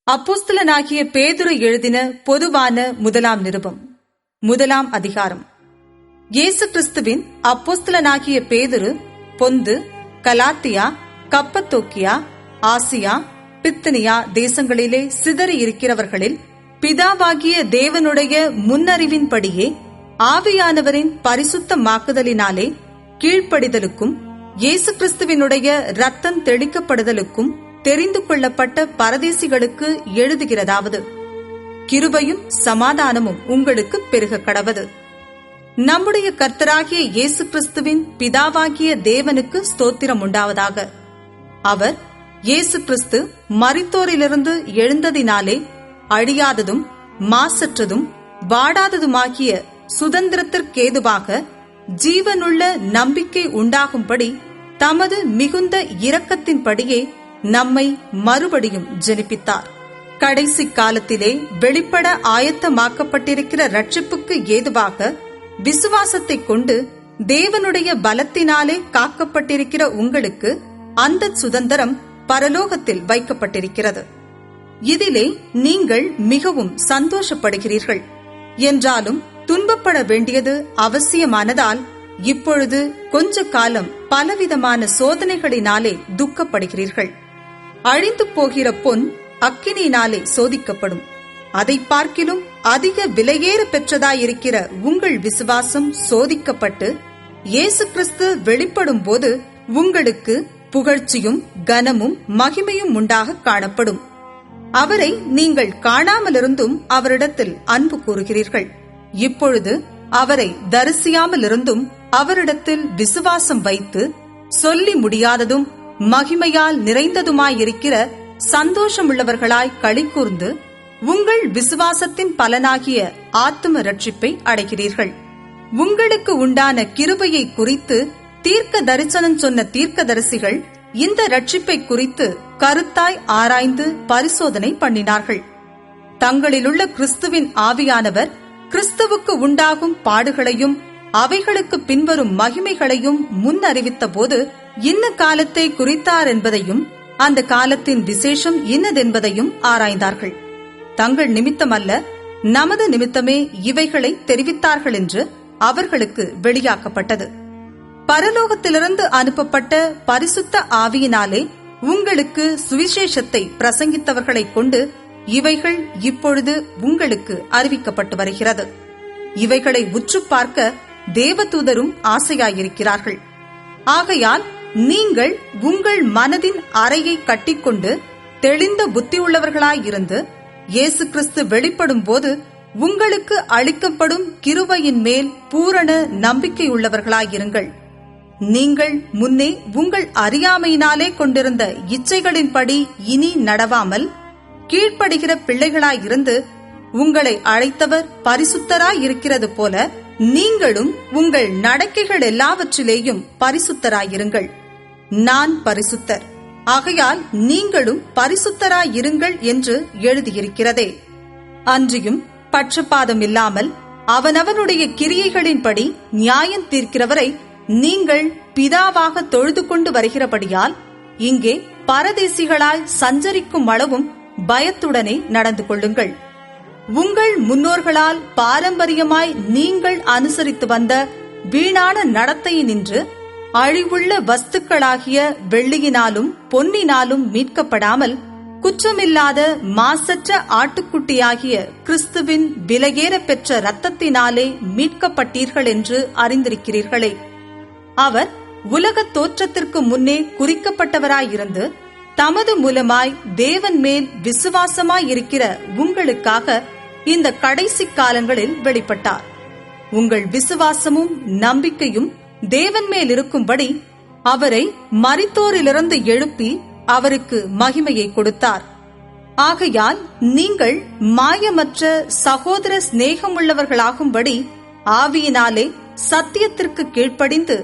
அப்போஸ்தலனாகிய பேதுரு எழுதின பொதுவான முதலாம் நிருபம். முதலாம் அதிகாரம். இயேசு கிறிஸ்துவின் அப்போஸ்தலனாகிய பேதுரு பொந்து, கலாத்தியா, கப்பத்தோக்கியா, ஆசியா, பித்தினியா தேசங்களிலே சிதறி இருக்கிறவர்களில் பிதாவாகிய தேவனுடைய முன்னறிவின்படியே ஆவியானவரின் பரிசுத்தமாக்குதலினாலே கீழ்ப்படிதலுக்கும் இயேசு கிறிஸ்துவினுடைய இரத்தம் தெளிக்கப்படுதலுக்கும் தெரிந்து கொள்ளப்பட்ட பரதேசிகளுக்கு எழுதுகிறதாவது, கிருபையும் சமாதானமும் உங்களுக்கு பெருக கடவது. நம்முடைய கர்த்தராகிய இயேசு கிறிஸ்துவின் பிதாவாகிய தேவனுக்கு ஸ்தோத்திரம் உண்டாவதாக. அவர் இயேசு கிறிஸ்து மரித்தோரிலிருந்து எழுந்ததினாலே அழியாததும் மாசற்றதும் வாடாததுமாகிய சுதந்திரத்திற்கேதுவாக ஜீவனுள்ள நம்பிக்கை உண்டாகும்படி தமது மிகுந்த இரக்கத்தின்படியே நம்மை மறுபடியும் ஜெனிப்பித்தார். கடைசி காலத்திலே வெளிப்பட ஆயத்தமாக்கப்பட்டிருக்கிற ரட்சிப்புக்கு ஏதுவாக விசுவாசத்தை கொண்டு தேவனுடைய பலத்தினாலே காக்கப்பட்டிருக்கிற உங்களுக்கு அந்த சுதந்திரம் பரலோகத்தில் வைக்கப்பட்டிருக்கிறது. இதிலே நீங்கள் மிகவும் சந்தோஷப்படுகிறீர்கள். என்றாலும் துன்பப்பட வேண்டியது அவசியமானதால் இப்பொழுது கொஞ்ச காலம் பலவிதமான சோதனைகளினாலே துக்கப்படுகிறீர்கள். அழிந்து போகிற பொன் அக்கினியினாலே சோதிக்கப்படும். அதை பார்க்கிலும் அதிக விலையேற பெற்றதாயிருக்கிற உங்கள் விசுவாசம் சோதிக்கப்பட்டு இயேசு கிறிஸ்து வெளிப்படும் போது உங்களுக்கு புகழ்ச்சியும் கனமும் மகிமையும் உண்டாக காணப்படும். அவரை நீங்கள் காணாமலிருந்தும் அவரிடத்தில் அன்பு கூறுகிறீர்கள். இப்பொழுது அவரை தரிசியாமலிருந்தும் அவரிடத்தில் விசுவாசம் வைத்து சொல்லி முடியாததும் மகிமையால் நிறைந்ததுமாயிருக்கிற சந்தோஷமுள்ளவர்களாய் களி கூர்ந்து உங்கள் விசுவாசத்தின் பலனாகிய ஆத்தும ரட்சிப்பை அடைகிறீர்கள். உங்களுக்கு உண்டான கிருபையை குறித்து தீர்க்க தரிசனம் சொன்ன தீர்க்கதரிசிகள் இந்த ரட்சிப்பை குறித்து கருத்தாய் ஆராய்ந்து பரிசோதனை பண்ணினார்கள். தங்களிலுள்ள கிறிஸ்துவின் ஆவியானவர் கிறிஸ்துவுக்கு உண்டாகும் பாடுகளையும் அவைகளுக்கு பின்வரும் மகிமைகளையும் முன் அறிவித்த போது இன்ன காலத்தை குறித்தார் என்பதையும் அந்த காலத்தின் விசேஷம் இன்னதென்பதையும் ஆராய்ந்தார்கள். தங்கள் நிமித்தமல்ல, நமது நிமித்தமே இவைகளை தெரிவித்தார்கள் என்று அவர்களுக்கு வெளியாக்கப்பட்டது. பரலோகத்திலிருந்து அனுப்பப்பட்ட பரிசுத்த ஆவியினாலே உங்களுக்கு சுவிசேஷத்தை பிரசங்கித்தவர்களைக் கொண்டு இவைகள் இப்பொழுது உங்களுக்கு அறிவிக்கப்பட்டு வருகிறது. இவைகளை உற்று பார்க்க தேவதூதரும் ஆசையாயிருக்கிறார்கள். ஆகையால் நீங்கள் உங்கள் மனதின் அறையை கட்டிக்கொண்டு தெளிந்த புத்தியுள்ளவர்களாயிருந்து இயேசு கிறிஸ்து வெளிப்படும் போது உங்களுக்கு அளிக்கப்படும் கிருபையின் மேல் பூரண நம்பிக்கையுள்ளவர்களாயிருங்கள். நீங்கள் முன்னே உங்கள் அறியாமையினாலே கொண்டிருந்த இச்சைகளின்படி இனி நடவாமல் கீழ்ப்படுகிற பிள்ளைகளாயிருந்து உங்களை அழைத்தவர் பரிசுத்தராயிருக்கிறது போல நீங்களும் உங்கள் நடக்கைகள் எல்லாவற்றிலேயும் பரிசுத்தராயிருங்கள். நான் பரிசுத்தர், ஆகையால் நீங்களும் பரிசுத்தராயிருங்கள் என்று எழுதியிருக்கிறதே. அன்றியும் பட்சபாதம் இல்லாமல் அவனவனுடைய கிரியைகளின்படி நியாயம் தீர்க்கிறவரை நீங்கள் பிதாவாக தொழுது கொண்டு வருகிறபடியால் இங்கே பரதேசிகளாய் சஞ்சரிக்கும் அளவும் பயத்துடனே நடந்து கொள்ளுங்கள். உங்கள் முன்னோர்களால் பாரம்பரியமாய் நீங்கள் அனுசரித்து வந்த வீணான நடத்தையினின்று அழிவுள்ள வஸ்துக்களாகிய வெள்ளியினாலும் பொன்னினாலும் மீட்கப்படாமல் குற்றமில்லாத மாசற்ற ஆட்டுக்குட்டியாகிய கிறிஸ்துவின் விலையேற பெற்ற இரத்தத்தினாலே மீட்கப்பட்டீர்கள் என்று அறிந்திருக்கிறீர்களே. அவர் உலக தோற்றத்திற்கு முன்னே குறிக்கப்பட்டவராயிருந்து தமது மூலமாய் தேவன் மேல் விசுவாசமாயிருக்கிற உங்களுக்காக இந்த கடைசி காலங்களில் வெளிப்பட்டார். உங்கள் விசுவாசமும் நம்பிக்கையும் தேவன் மேல் இருக்கும்படி அவரை மரித்தோரிலிருந்து எழுப்பி அவருக்கு மகிமையை கொடுத்தார். ஆகையால் நீங்கள் மாயமற்ற சகோதர சிநேகமுள்ளவர்களாகும்படி ஆவியினாலே சத்தியத்திற்கு கீழ்ப்படிந்து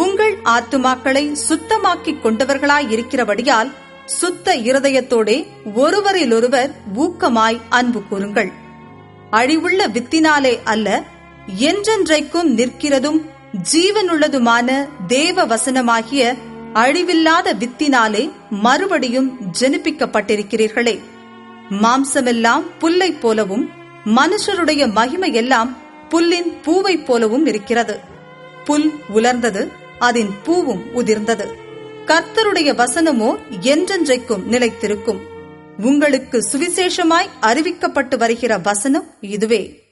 உங்கள் ஆத்துமாக்களை சுத்தமாக்கிக் கொண்டவர்களாயிருக்கிறபடியால் சுத்த இருதயத்தோடே ஒருவரிலொருவர் ஊக்கமாய் அன்பு கூறுங்கள். அழிவுள்ள வித்தினாலே அல்ல, என்றென்றைக்கும் நிற்கிறதும் ஜீவனுள்ளதுமான தேவ வசனமாகிய அழிவில்லாத வித்தினாலே மறுபடியும் ஜெனிப்பிக்கப்பட்டிருக்கிறீர்களே. மாம்சமெல்லாம் புல்லை போலவும் மனுஷருடைய மகிமை எல்லாம் புல்லின் பூவை போலவும் இருக்கிறது. புல் உலர்ந்தது, அதன் பூவும் உதிர்ந்தது. கர்த்தருடைய வசனமோ என்றென்றைக்கும் நிலைத்திருக்கும். உங்களுக்கு சுவிசேஷமாய் அறிவிக்கப்பட்டு வருகிற வசனம் இதுவே.